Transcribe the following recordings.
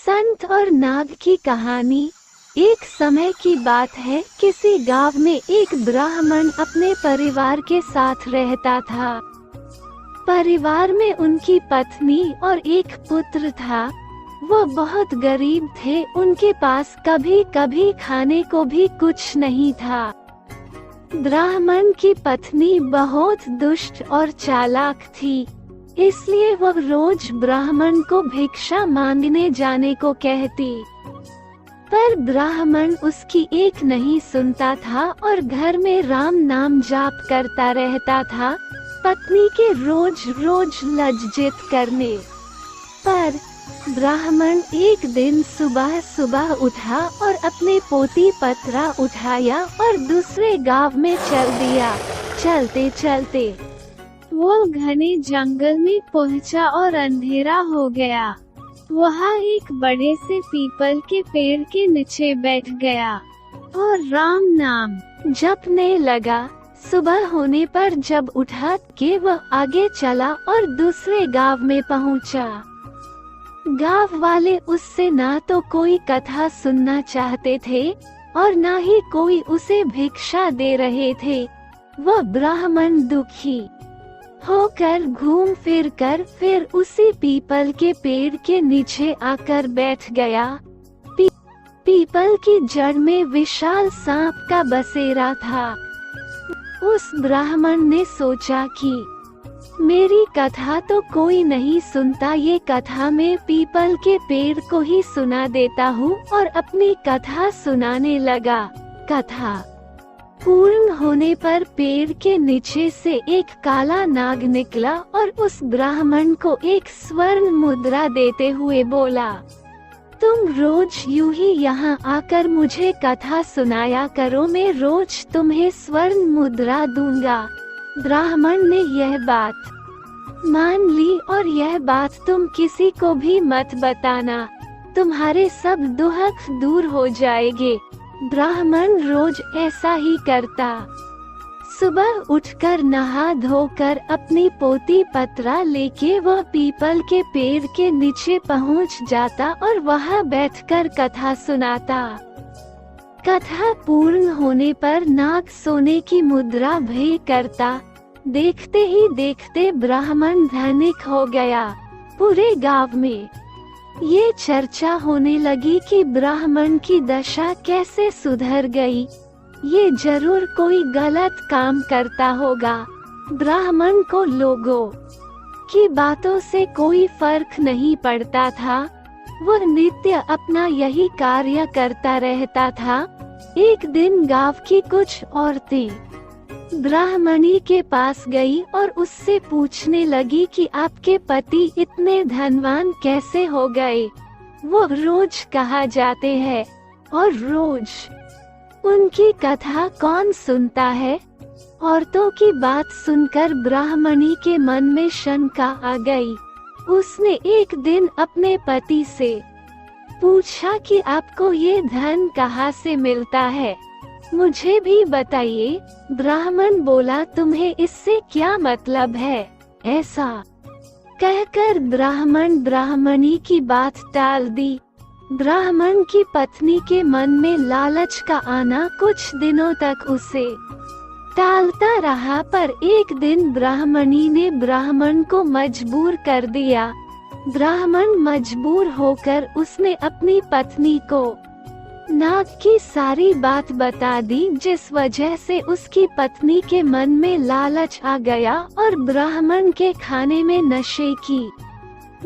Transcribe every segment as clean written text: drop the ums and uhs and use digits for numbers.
संत और नाग की कहानी। एक समय की बात है, किसी गांव में एक ब्राह्मण अपने परिवार के साथ रहता था। परिवार में उनकी पत्नी और एक पुत्र था। वो बहुत गरीब थे, उनके पास कभी कभी खाने को भी कुछ नहीं था। ब्राह्मण की पत्नी बहुत दुष्ट और चालाक थी, इसलिए वह रोज ब्राह्मण को भिक्षा मांगने जाने को कहती। पर ब्राह्मण उसकी एक नहीं सुनता था और घर में राम नाम जाप करता रहता था, पत्नी के रोज रोज लज्जित करने पर। ब्राह्मण एक दिन सुबह सुबह उठा और अपने पोती पत्रा उठाया और दूसरे गांव में चल दिया। चलते चलते वो घने जंगल में पहुंचा और अंधेरा हो गया। वहाँ एक बड़े से पीपल के पेड़ के नीचे बैठ गया और राम नाम जपने लगा। सुबह होने पर जब उठा के वह आगे चला और दूसरे गांव में पहुंचा। गांव वाले उससे ना तो कोई कथा सुनना चाहते थे और ना ही कोई उसे भिक्षा दे रहे थे। वह ब्राह्मण दुखी होकर घूम फिर कर फिर उसी पीपल के पेड़ के नीचे आकर बैठ गया। पीपल की जड़ में विशाल सांप का बसेरा था। उस ब्राह्मण ने सोचा कि मेरी कथा तो कोई नहीं सुनता, ये कथा मैं पीपल के पेड़ को ही सुना देता हूँ, और अपनी कथा सुनाने लगा। कथा पूर्ण होने पर पेड़ के नीचे से एक काला नाग निकला और उस ब्राह्मण को एक स्वर्ण मुद्रा देते हुए बोला, तुम रोज यूं ही यहाँ आकर मुझे कथा सुनाया करो, मैं रोज तुम्हें स्वर्ण मुद्रा दूंगा। ब्राह्मण ने यह बात मान ली और यह बात तुम किसी को भी मत बताना, तुम्हारे सब दुख दूर हो जाएंगे। ब्राह्मण रोज ऐसा ही करता। सुबह उठकर नहा धोकर अपनी पोती पत्रा लेके वह पीपल के पेड़ के नीचे पहुंच जाता और वहां बैठकर कथा सुनाता। कथा पूर्ण होने पर नाग सोने की मुद्रा भेंट करता। देखते ही देखते ब्राह्मण धनिक हो गया। पूरे गांव में ये चर्चा होने लगी कि ब्राह्मण की दशा कैसे सुधर गई। ये जरूर कोई गलत काम करता होगा। ब्राह्मण को लोगों की बातों से कोई फर्क नहीं पड़ता था। वह नित्य अपना यही कार्य करता रहता था। एक दिन गांव की कुछ औरतें ब्राह्मणी के पास गई और उससे पूछने लगी कि आपके पति इतने धनवान कैसे हो गए। वो रोज कहाँ जाते हैं और रोज उनकी कथा कौन सुनता है। औरतों की बात सुनकर ब्राह्मणी के मन में शंका आ गई। उसने एक दिन अपने पति से पूछा कि आपको ये धन कहाँ से मिलता है, मुझे भी बताइए। ब्राह्मण बोला, तुम्हें इससे क्या मतलब है। ऐसा कहकर ब्राह्मण ब्राह्मणी की बात टाल दी। ब्राह्मण की पत्नी के मन में लालच का आना कुछ दिनों तक उसे टालता रहा, पर एक दिन ब्राह्मणी ने ब्राह्मण को मजबूर कर दिया। ब्राह्मण मजबूर होकर उसने अपनी पत्नी को नाग की सारी बात बता दी, जिस वजह से उसकी पत्नी के मन में लालच आ गया और ब्राह्मण के खाने में नशे की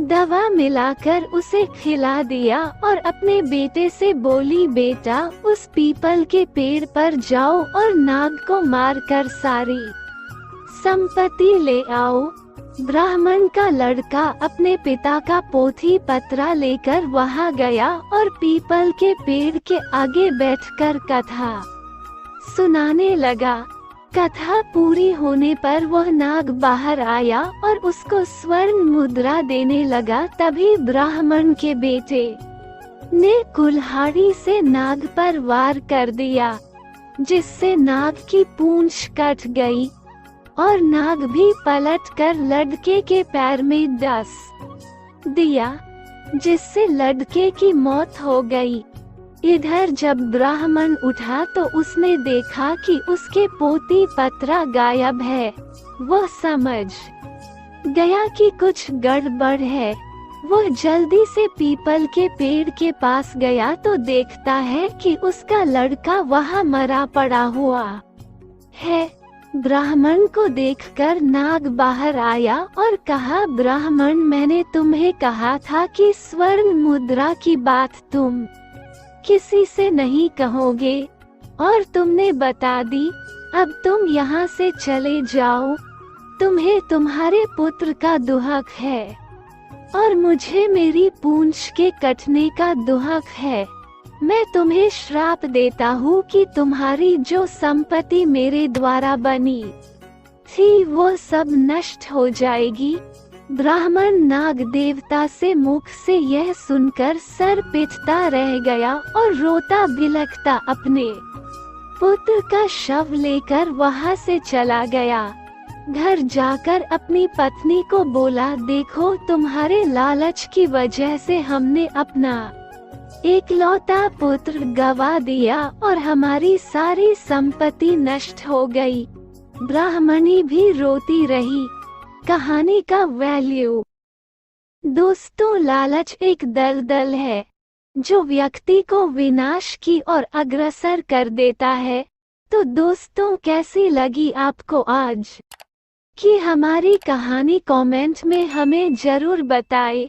दवा मिलाकर उसे खिला दिया और अपने बेटे से बोली, बेटा उस पीपल के पेड़ पर जाओ और नाग को मारकर सारी संपत्ति ले आओ। ब्राह्मण का लड़का अपने पिता का पोथी पत्रा लेकर वहां गया और पीपल के पेड़ के आगे बैठकर कथा सुनाने लगा। कथा पूरी होने पर वह नाग बाहर आया और उसको स्वर्ण मुद्रा देने लगा। तभी ब्राह्मण के बेटे ने कुल्हाड़ी से नाग पर वार कर दिया, जिससे नाग की पूंछ कट गई और नाग भी पलटकर लड़के के पैर में डस दिया। जिससे लड़के की मौत हो गई। इधर जब ब्राह्मण उठा तो उसने देखा कि उसके पोती पत्रा गायब है। वह समझ गया कि कुछ गड़बड़ है। वह जल्दी से पीपल के पेड़ के पास गया तो देखता है कि उसका लड़का वहां मरा पड़ा हुआ है। ब्राह्मण को देखकर नाग बाहर आया और कहा, ब्राह्मण, मैंने तुम्हें कहा था कि स्वर्ण मुद्रा की बात तुम किसी से नहीं कहोगे, और तुमने बता दी। अब तुम यहाँ से चले जाओ। तुम्हें तुम्हारे पुत्र का दुहक है और मुझे मेरी पूंछ के कटने का दुहक है। मैं तुम्हें श्राप देता हूँ कि तुम्हारी जो संपत्ति मेरे द्वारा बनी थी वो सब नष्ट हो जाएगी। ब्राह्मण नाग देवता से मुख से यह सुनकर सर पीटता रह गया और रोता बिलखता अपने पुत्र का शव लेकर वहां से चला गया। घर जाकर अपनी पत्नी को बोला, देखो, तुम्हारे लालच की वजह से हमने अपना एकलौता पुत्र गवा दिया और हमारी सारी संपत्ति नष्ट हो गई। ब्राह्मणी भी रोती रही। कहानी का वैल्यू। दोस्तों, लालच एक दलदल है जो व्यक्ति को विनाश की ओर अग्रसर कर देता है। तो दोस्तों, कैसी लगी आपको आज की हमारी कहानी? कमेंट में हमें जरूर बताएं।